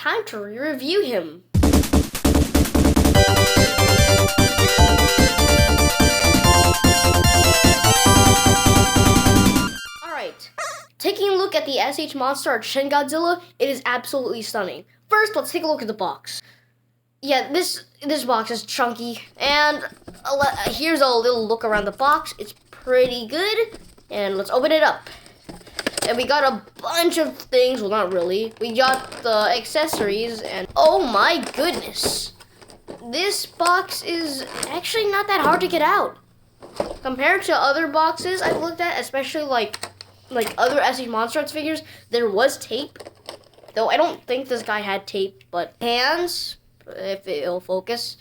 time to review him. Alright, taking a look at the SH MonsterArts Shin Godzilla, it is absolutely stunning. First, let's take a look at the box. Yeah, this box is chunky, and here's a little look around the box. It's pretty good, and let's open it up. And we got a bunch of things, well not really. We got the accessories, and oh my goodness. This box is actually not that hard to get out. Compared to other boxes I've looked at, especially like other SH MonsterArts figures, there was tape. Though I don't think this guy had tape, but hands, if it'll focus.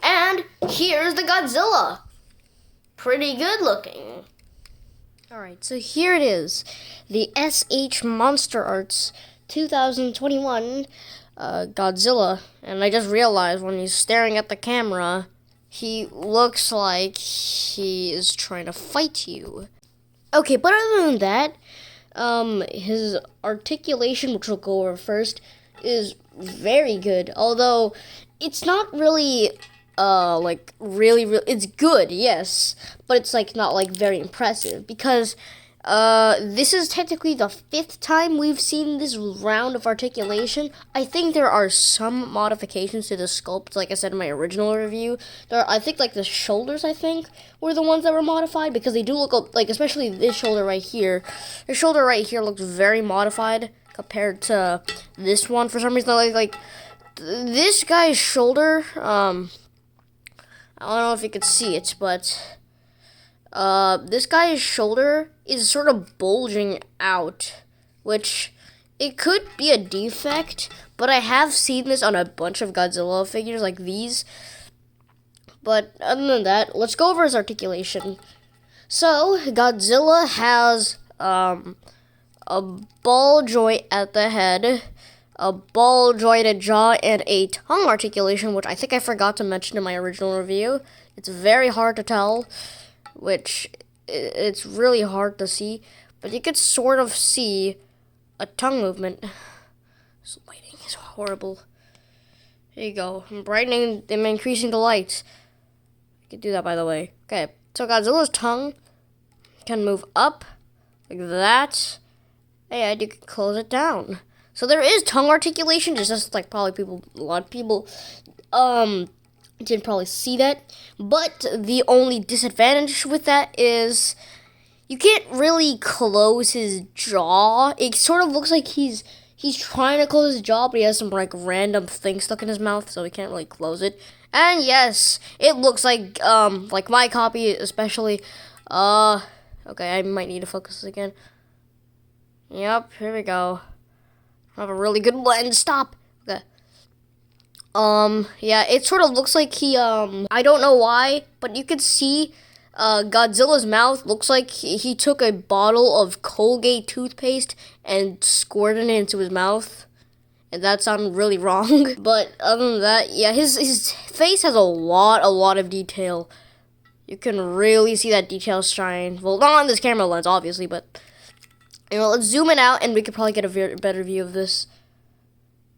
And here's the Godzilla. Pretty good looking. Alright, so here it is. The SH MonsterArts 2021 Godzilla. And I just realized when he's staring at the camera, he looks like he is trying to fight you. Okay, but other than that, his articulation, which we'll go over first, is very good. Although it's not really, really, it's good, yes, but it's not very impressive because this is technically the 5th time we've seen this round of articulation. I think there are some modifications to the sculpt, like I said in my original review. I think the shoulders, were the ones that were modified because they do look especially this shoulder right here. The shoulder right here looks very modified compared to this one. For some reason, this guy's shoulder, I don't know if you could see it, but this guy's shoulder is sort of bulging out, which it could be a defect, but I have seen this on a bunch of Godzilla figures like these. But other than that, let's go over his articulation. So, Godzilla has a ball joint at the head, a ball jointed jaw, and a tongue articulation, which I think I forgot to mention in my original review. It's very hard to tell, which it's really hard to see, but you could sort of see a tongue movement. This lighting is horrible. There you go. I'm brightening and increasing the lights. I can do that, by the way. Okay, so Godzilla's tongue can move up like that, and you can close it down. So there is tongue articulation, just probably a lot of people didn't probably see that. But the only disadvantage with that is you can't really close his jaw. It sort of looks like he's trying to close his jaw, but he has some random thing stuck in his mouth, so he can't really close it. And yes, it looks like my copy especially. Okay, I might need to focus this again. Yep, here we go. I have a really good lens. Stop. Okay. Yeah, it sort of looks like he, I don't know why, but you could see, Godzilla's mouth looks like he took a bottle of Colgate toothpaste and squirted it into his mouth. And that sounded really wrong. But other than that, yeah, his face has a lot of detail. You can really see that detail shine. Well, not on this camera lens, obviously, but let's zoom it out and we could probably get a better view of this.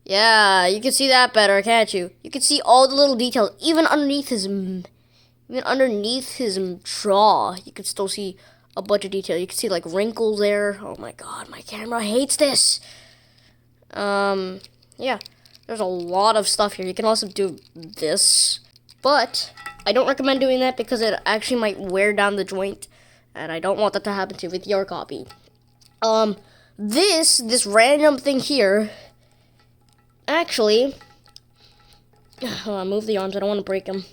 Yeah, you can see that better, can't you? You can see all the little details, even underneath his jaw. You can still see a bunch of detail. You can see wrinkles there. Oh my god, my camera hates this. Yeah, there's a lot of stuff here. You can also do this, but I don't recommend doing that because it actually might wear down the joint, and I don't want that to happen to you with your copy. This random thing here, actually, move the arms, I don't want to break them.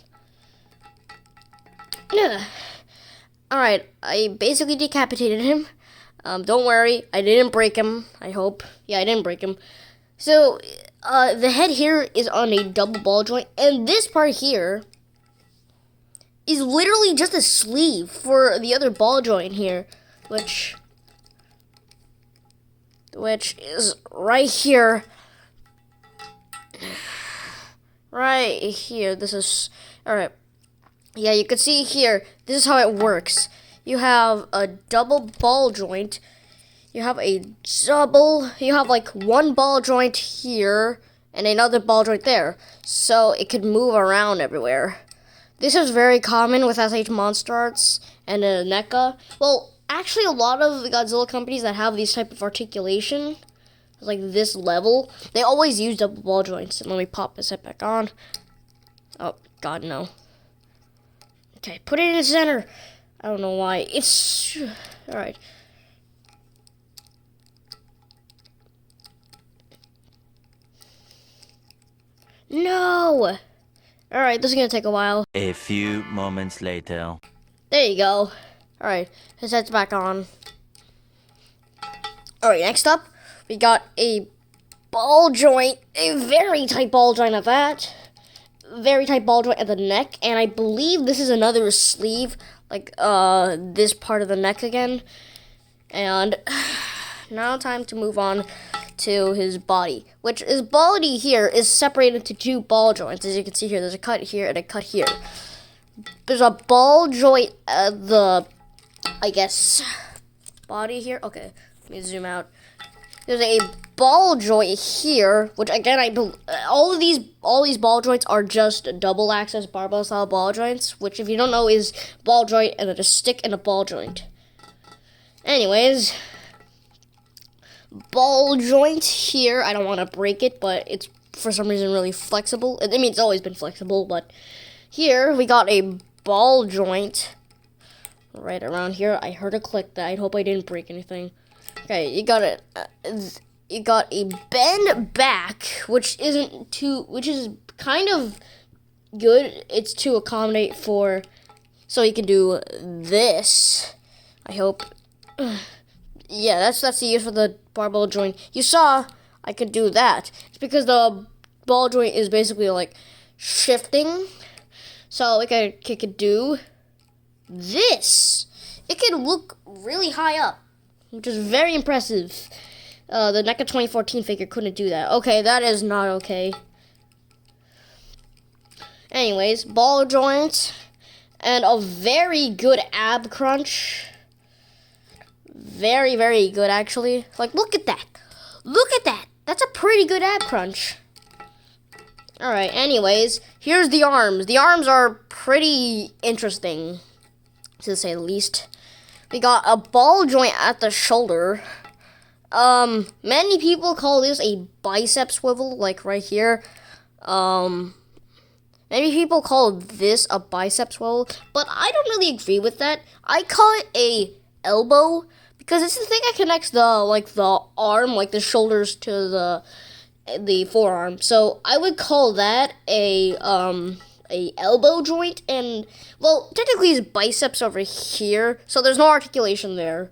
Alright, I basically decapitated him. Don't worry, I didn't break him, I hope. Yeah, I didn't break him. So, the head here is on a double ball joint, and this part here is literally just a sleeve for the other ball joint here, which is right here. Right here. This is, alright. Yeah, you can see here, this is how it works. You have a double ball joint. you have a double, you have like one ball joint here and another ball joint there, so it could move around everywhere. This is very common with SH MonsterArts and NECA. Well, actually a lot of the Godzilla companies that have these type of articulation, like this level, they always use double ball joints. And let me pop this back on. Oh, God, no. Okay, put it in the center. I don't know why. It's... Alright. No! Alright, this is gonna take a while. A few moments later. There you go. Alright, his head's back on. Alright, next up, we got a ball joint. A very tight ball joint at that. Very tight ball joint at the neck. And I believe this is another sleeve. Like, this part of the neck again. And now time to move on to his body. Which his body here is separated into two ball joints. As you can see here, there's a cut here and a cut here. There's a ball joint at the, I guess, body here. Okay, let me zoom out. There's a ball joint here, which again, all these ball joints are just double axis barbell style ball joints, which if you don't know is ball joint and then a stick and a ball joint. Anyways, ball joint here. I don't want to break it, but it's for some reason really flexible. I mean, it's always been flexible, but here we got a ball joint right around here. I heard a click that. I hope I didn't break anything. Okay, you got it. You got a bend back, which is kind of good. It's to accommodate for, so you can do this. I hope. Yeah, that's the use for the barbell joint. You saw I could do that. It's because the ball joint is basically like shifting. So it could do this. It could look really high up, which is very impressive. The NECA 2014 figure couldn't do that. Okay, that is not okay. Anyways, ball joint and a very good ab crunch. Very, very good, actually. Like, look at that. Look at that. That's a pretty good ab crunch. Alright, anyways, here's the arms. The arms are pretty interesting, to say the least. We got a ball joint at the shoulder. Many people call this a bicep swivel, like right here. Many people call this a bicep swivel, but I don't really agree with that. I call it a elbow, because it's the thing that connects the arm, like the shoulders to the forearm. So I would call that a elbow joint, and well, technically his biceps over here, so there's no articulation there.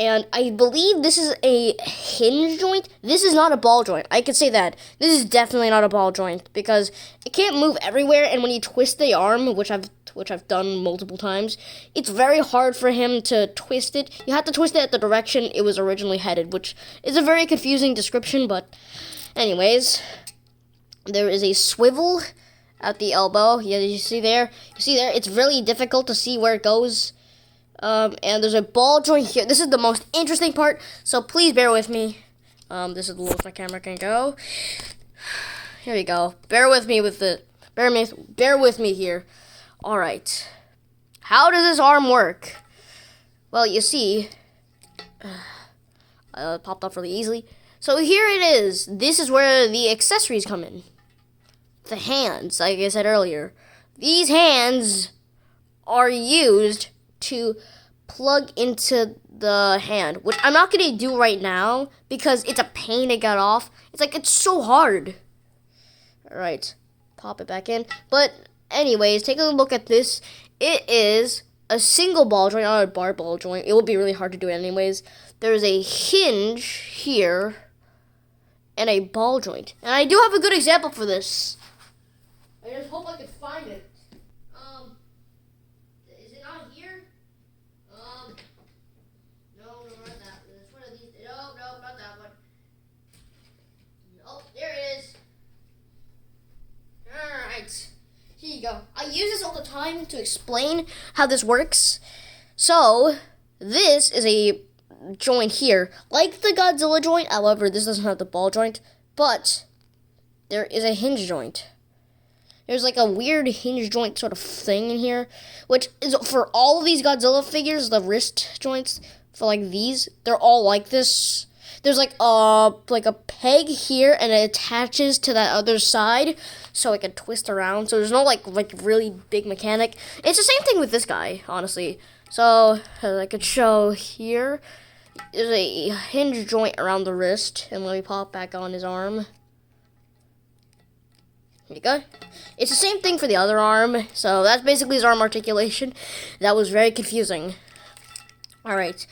And I believe this is a hinge joint. This is not a ball joint. I could say that. This is definitely not a ball joint because it can't move everywhere, and when you twist the arm, which I've done multiple times, it's very hard for him to twist it. You have to twist it at the direction it was originally headed, which is a very confusing description, but anyways, there is a swivel at the elbow. Yeah, you see there? It's really difficult to see where it goes. And there's a ball joint here. This is the most interesting part, so please bear with me. This is the lowest my camera can go. Here we go. Bear with me with it. Bear with me here. All right. How does this arm work? Well, you see, popped up really easily. So here it is. This is where the accessories come in. The hands, like I said earlier. These hands are used to plug into the hand, which I'm not going to do right now because it's a pain to get off. It's so hard. Alright, pop it back in. But anyways, take a look at this. It is a single ball joint, not a bar ball joint. It would be really hard to do it anyways. There's a hinge here and a ball joint. And I do have a good example for this. I just hope I can find it. Is it not here? No, not that. It's one of these. No, not that one. Oh, there it is. Alright. Here you go. I use this all the time to explain how this works. So, this is a joint here, like the Godzilla joint. However, this doesn't have the ball joint, but there is a hinge joint. There's like a weird hinge joint sort of thing in here, which is for all of these Godzilla figures, the wrist joints for like these, they're all like this. There's like a peg here, and it attaches to that other side, so it can twist around. So there's no like really big mechanic. It's the same thing with this guy, honestly. So as I could show here, there's a hinge joint around the wrist, and let me pop back on his arm. There you go. It's the same thing for the other arm. So that's basically his arm articulation. That was very confusing. All right.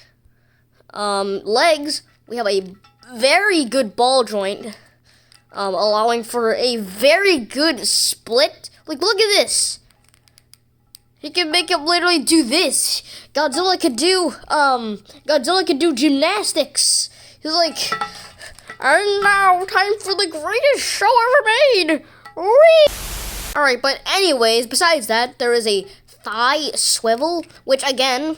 Legs. We have a very good ball joint, allowing for a very good split. Like, look at this. He can make him literally do this. Godzilla could do gymnastics. He's like, and now time for the greatest show ever made. Whee! All right, but anyways, besides that, there is a thigh swivel, which again,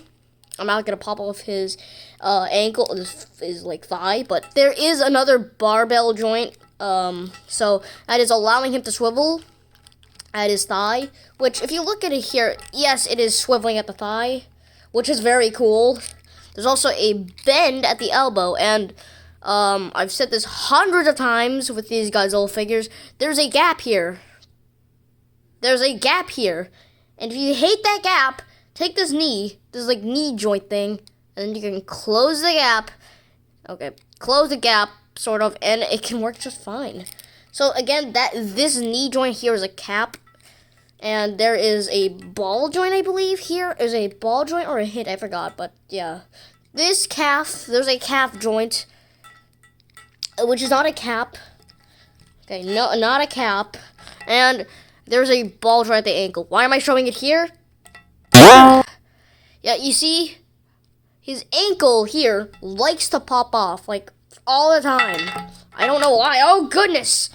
I'm not gonna pop off his ankle, his like thigh, but there is another barbell joint. So that is allowing him to swivel at his thigh, which if you look at it here, yes, it is swiveling at the thigh, which is very cool. There's also a bend at the elbow, and I've said this hundreds of times with these Godzilla figures, there's a gap here. There's a gap here. And if you hate that gap, take this like knee joint thing, and then you can close the gap. Okay, close the gap, sort of, and it can work just fine. So again, this knee joint here is a cap, and there is a ball joint, I believe, here. Is a ball joint or a hit, I forgot, but yeah. This calf, there's a calf joint, which is not a cap. Okay, no, not a cap. And there's a ball joint at the ankle. Why am I showing it here? Yeah, you see, his ankle here likes to pop off, like, all the time. I don't know why. Oh, goodness.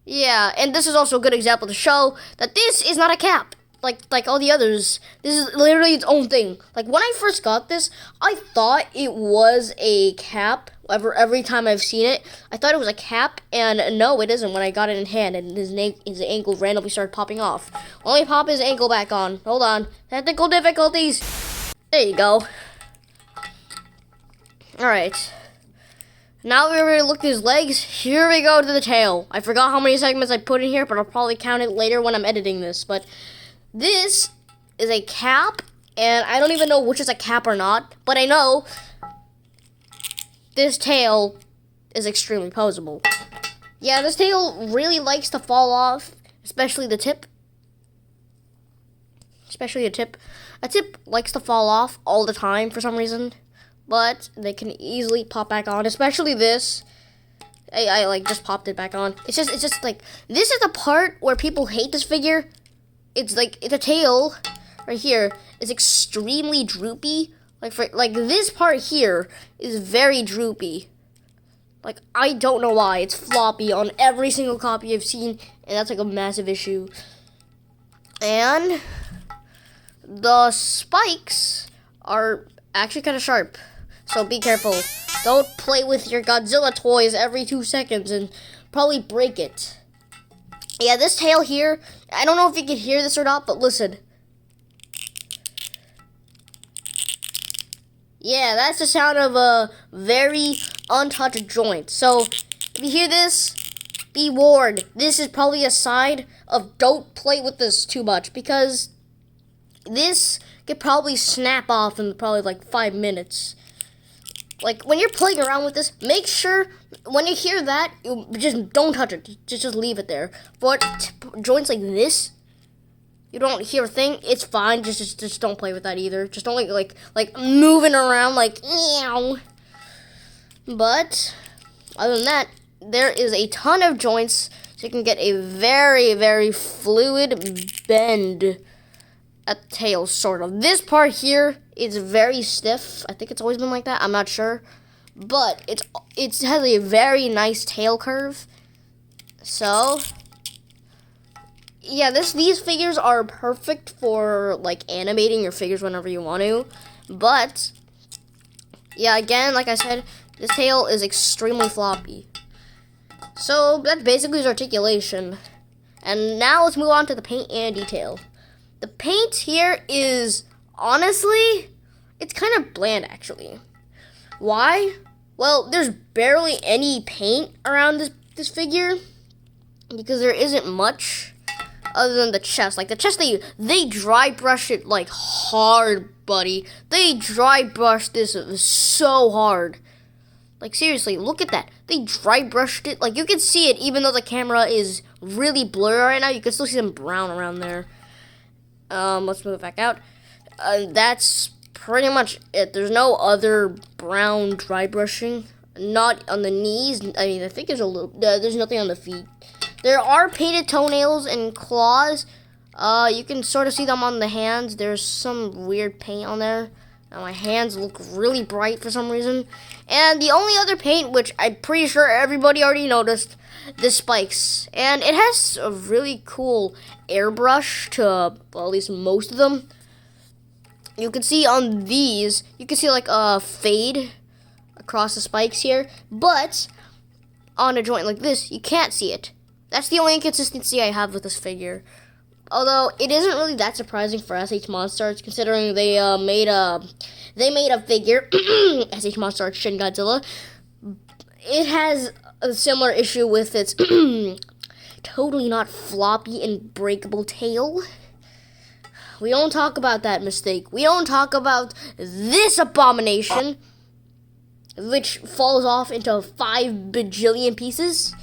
Yeah, and this is also a good example to show that this is not a cap. Like all the others. This is literally its own thing. Like, when I first got this, I thought it was a cap. Every time I've seen it, I thought it was a cap, and no, it isn't when I got it in hand, and his ankle randomly started popping off. Let me pop his ankle back on. Hold on. Technical difficulties. There you go. Alright. Now that we've already looked at his legs, here we go to the tail. I forgot how many segments I put in here, but I'll probably count it later when I'm editing this. But this is a cap, and I don't even know which is a cap or not, but I know this tail is extremely poseable. Yeah, this tail really likes to fall off, especially the tip. Especially the tip. A tip likes to fall off all the time for some reason, but they can easily pop back on, especially this. I like just popped it back on. It's just like, this is the part where people hate this figure. It's like, the tail right here is extremely droopy. Like this part here is very droopy. Like, I don't know why. It's floppy on every single copy I've seen, and that's like a massive issue. And the spikes are actually kind of sharp, so be careful. Don't play with your Godzilla toys every 2 seconds and probably break it. Yeah, this tail here, I don't know if you can hear this or not, but listen. Yeah, that's the sound of a very untouched joint. So, if you hear this, be warned. This is probably a sign of don't play with this too much, because this could probably snap off in probably like 5 minutes. Like, when you're playing around with this, make sure when you hear that, you just don't touch it. Just leave it there. But joints like this, you don't hear a thing, it's fine. Just don't play with that either. Just don't like moving around like meow. But other than that, there is a ton of joints, so you can get a very, very fluid bend at the tail, sort of. This part here is very stiff. I think it's always been like that. I'm not sure, but it has a very nice tail curve. So yeah, these figures are perfect for like animating your figures whenever you want to. But Yeah, again, like I said, this tail is extremely floppy. So that's basically his articulation. And now let's move on to the paint and detail. The paint here is, honestly, it's kind of bland actually. Why? Well, there's barely any paint around this figure because there isn't much other than the chest. Like the chest, they dry brush it like hard, buddy. They dry brush this so hard. Like seriously, look at that. They dry brushed it. Like you can see it even though the camera is really blurry right now. You can still see some brown around there. Let's move it back out. That's pretty much it. There's no other brown dry brushing. Not on the knees. I mean, I think there's a little. There's nothing on the feet. There are painted toenails and claws. You can sort of see them on the hands. There's some weird paint on there. My hands look really bright for some reason. And the only other paint, which I'm pretty sure everybody already noticed, the spikes. And it has a really cool airbrush to, well, at least most of them. You can see on these, you can see like a fade across the spikes here. But on a joint like this, you can't see it. That's the only inconsistency I have with this figure. Although it isn't really that surprising for SH MonsterArts, considering they made a figure, SH MonsterArts Shin Godzilla. It has a similar issue with its totally not floppy and breakable tail. We don't talk about that mistake. We don't talk about this abomination, which falls off into 5 bajillion pieces.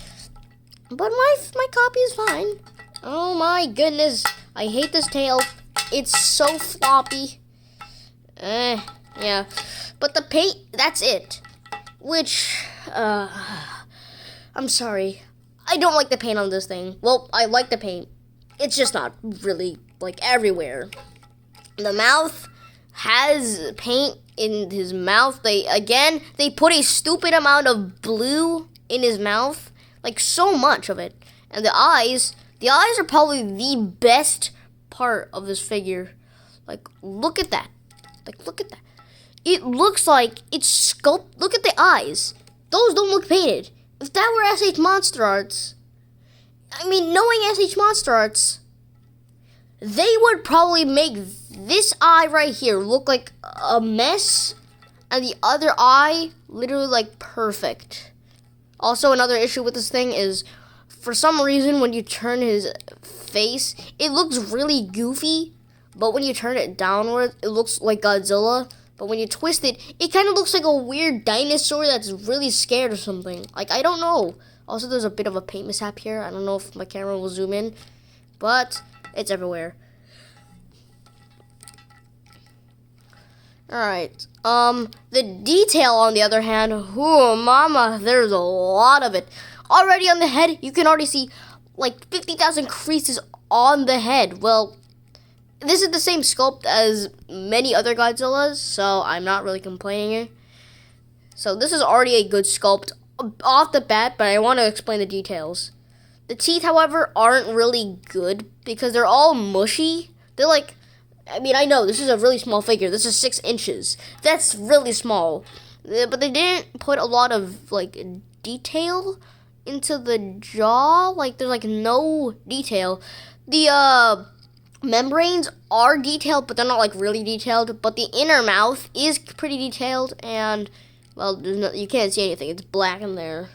But my copy is fine. Oh my goodness, I hate this tail. It's so floppy. Yeah. But the paint, that's it. Which, I'm sorry. I don't like the paint on this thing. Well, I like the paint. It's just not really, like, everywhere. The mouth has paint in his mouth. They put a stupid amount of blue in his mouth. Like, so much of it. And the eyes are probably the best part of this figure. Like, look at that. Like, look at that. It looks like it's sculpted. Look at the eyes. Those don't look painted. If that were SH MonsterArts, I mean, knowing SH MonsterArts, they would probably make this eye right here look like a mess, and the other eye literally like perfect. Also, another issue with this thing is, for some reason, when you turn his face, it looks really goofy. But when you turn it downward, it looks like Godzilla. But when you twist it, it kind of looks like a weird dinosaur that's really scared or something. Like, I don't know. Also, there's a bit of a paint mishap here. I don't know if my camera will zoom in. But it's everywhere. Alright. The detail, on the other hand, whoo, mama, there's a lot of it. Already on the head, you can already see like 50,000 creases on the head. Well, this is the same sculpt as many other Godzillas, so I'm not really complaining. So this is already a good sculpt off the bat, but I want to explain the details. The teeth, however, aren't really good because they're all mushy. They're like, I mean, I know this is a really small figure. This is 6 inches. That's really small. But they didn't put a lot of like detail into the jaw. Like, there's like no detail. The membranes are detailed, but they're not like really detailed. But the inner mouth is pretty detailed, and well, you can't see anything. It's black in there.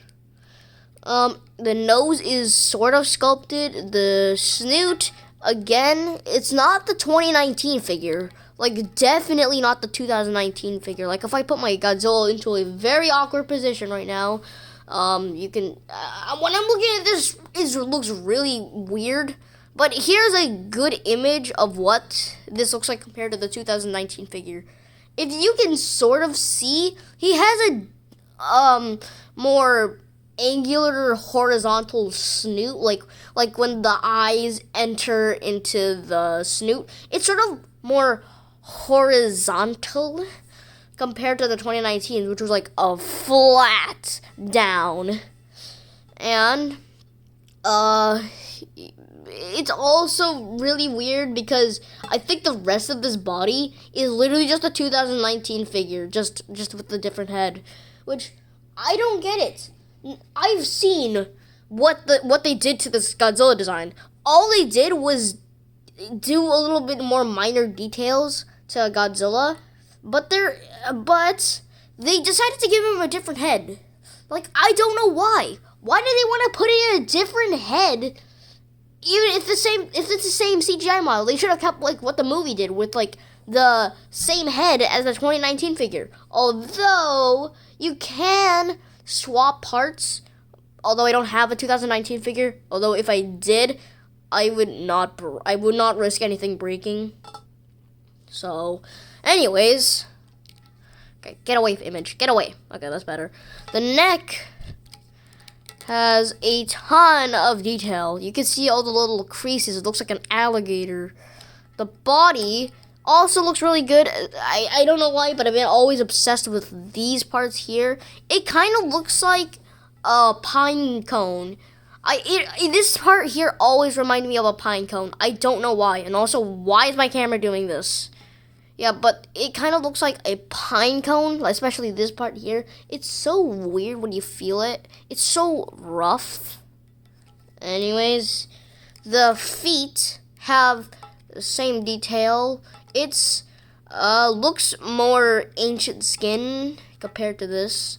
The nose is sort of sculpted. The snoot, again, it's not the 2019 figure. Like, definitely not the 2019 figure. Like, if I put my Godzilla into a very awkward position right now, you can, when I'm looking at this, it looks really weird. But here's a good image of what this looks like compared to the 2019 figure. If you can sort of see, he has a more angular horizontal snoot, like when the eyes enter into the snoot. It's sort of more horizontal compared to the 2019, which was like a flat down. And It's also really weird because I think the rest of this body is literally just a 2019 figure, just with a different head, which I don't get it. I've seen what they did to this Godzilla design. All they did was do a little bit more minor details to Godzilla, but they decided to give him a different head. Like, I don't know why. Why do they want to put in a different head? Even if it's the same CGI model, they should have kept like what the movie did with like the same head as the 2019 figure. Although you can swap parts. Although I don't have a 2019 figure. Although if I did, I would not risk anything breaking. So, anyways, okay, get away, image, get away. Okay, that's better. The neck has a ton of detail. You can see all the little creases. It looks like an alligator. The body also looks really good. I don't know why, but I've been always obsessed with these parts here. It kind of looks like a pine cone. This part here always reminded me of a pine cone. I don't know why. And also, why is my camera doing this? Yeah, but it kind of looks like a pine cone, especially this part here. It's so weird when you feel it. It's so rough. Anyways, the feet have the same detail. It's looks more ancient skin compared to this.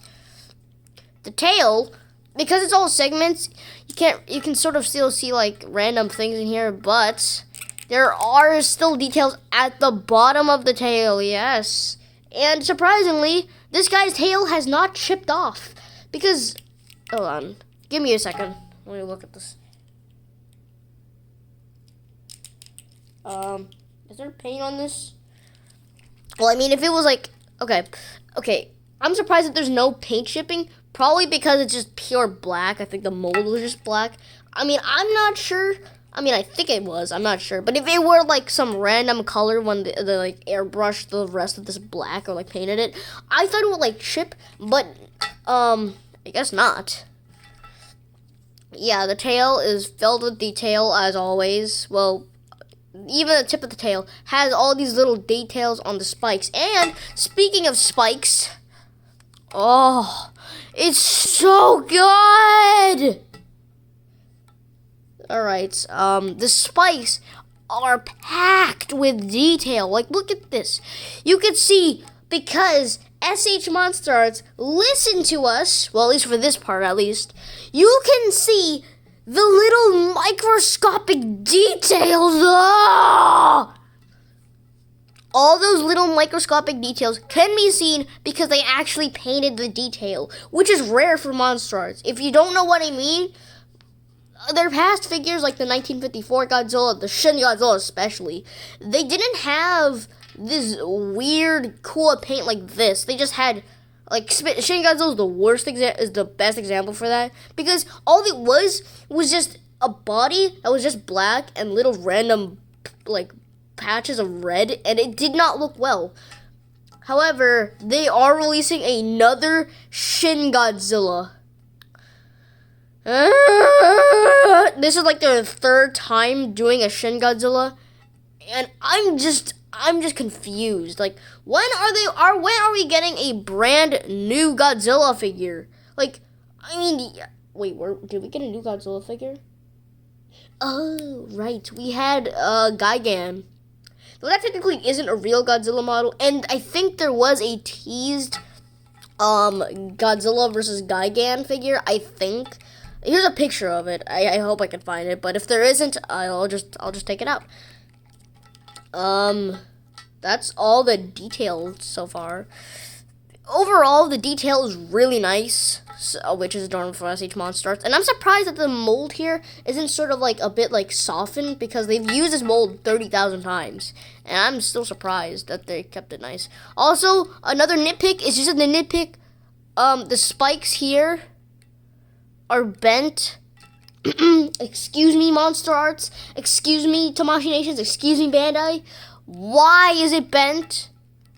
The tail, because it's all segments, you can sort of still see like random things in here, but there are still details at the bottom of the tail, yes. And surprisingly, this guy's tail has not chipped off. Because, hold on, give me a second. Let me look at this. Is there paint on this? Well, I mean, if it was like, okay. I'm surprised that there's no paint chipping. Probably because it's just pure black. I think the mold was just black. I mean, I'm not sure. I mean, I think it was. I'm not sure. But if it were like some random color when they like airbrushed the rest of this black or like painted it, I thought it would like chip. But I guess not. Yeah, the tail is filled with detail as always. Well, even the tip of the tail has all these little details on the spikes. And speaking of spikes, oh, it's so good. Alright, the spikes are packed with detail. Like, look at this. You can see, because SH MonsterArts listened to us, well, at least for this part, at least, you can see the little microscopic details. Oh! All those little microscopic details can be seen because they actually painted the detail, which is rare for MonsterArts. If you don't know what I mean, their past figures, like the 1954 Godzilla, the Shin Godzilla especially, they didn't have this weird, cool paint like this. They just had, like, Shin Godzilla is the best example for that, because all it was just a body that was just black and little random, like, patches of red, and it did not look well. However, they are releasing another Shin Godzilla. This is like their third time doing a Shin Godzilla, and I'm just confused. Like, when are we getting a brand new Godzilla figure? Like, I mean, wait, did we get a new Godzilla figure? Oh, right, we had Gigan. Well, that technically isn't a real Godzilla model, and I think there was a teased Godzilla versus Gigan figure, I think. Here's a picture of it. I hope I can find it, but if there isn't, I'll just take it out. That's all the details so far. Overall, the detail is really nice, which is normal for SH MonsterArts. And I'm surprised that the mold here isn't sort of like a bit like softened, because they've used this mold 30,000 times. And I'm still surprised that they kept it nice. Also, another nitpick is just the nitpick. The spikes here are bent. Excuse me, MonsterArts. Excuse me, Tamashii Nations. Excuse me, Bandai. Why is it bent?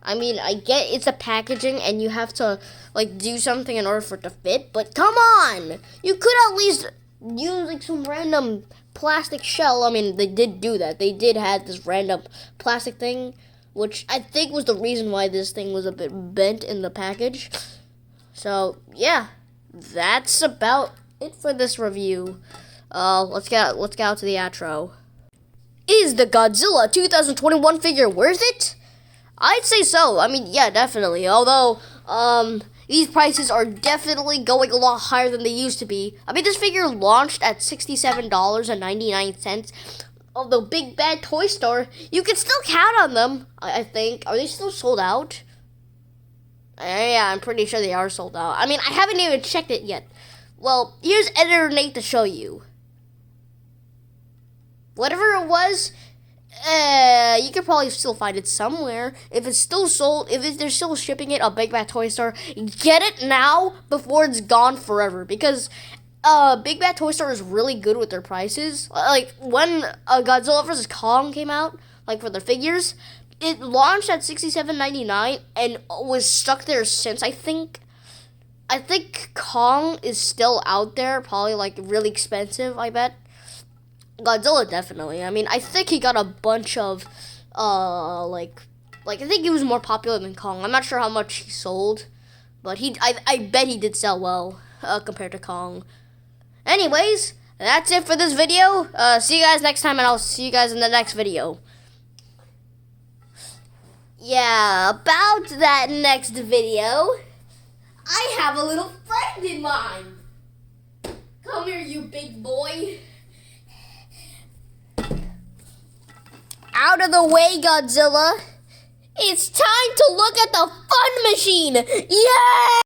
I mean, I get it's a packaging and you have to, like, do something in order for it to fit, but come on! You could at least use like some random plastic shell. I mean, they did do that. They did have this random plastic thing, which I think was the reason why this thing was a bit bent in the package. So yeah, that's about it for this review. Let's get out to the outro. Is the Godzilla 2021 figure worth it? I'd say so. I mean, yeah, definitely. Although, these prices are definitely going a lot higher than they used to be. I mean, this figure launched at $67.99. Although Big Bad Toy Store, you can still count on them, I think. Are they still sold out? Yeah, I'm pretty sure they are sold out. I mean, I haven't even checked it yet. Well, here's Editor Nate to show you. Whatever it was, you could probably still find it somewhere. If it's still sold, they're still shipping it on Big Bad Toy Store, get it now before it's gone forever. Because Big Bad Toy Store is really good with their prices. Like when Godzilla vs. Kong came out, like for their figures, it launched at $67.99 and was stuck there since. I think Kong is still out there, probably like really expensive, I bet. Godzilla definitely. I mean, I think he got a bunch of, like I think he was more popular than Kong. I'm not sure how much he sold, but I bet he did sell well, compared to Kong. Anyways, that's it for this video. See you guys next time, and I'll see you guys in the next video. Yeah, about that next video, I have a little friend in mind. Come here, you big boy. Out of the way, Godzilla. It's time to look at the fun machine. Yay!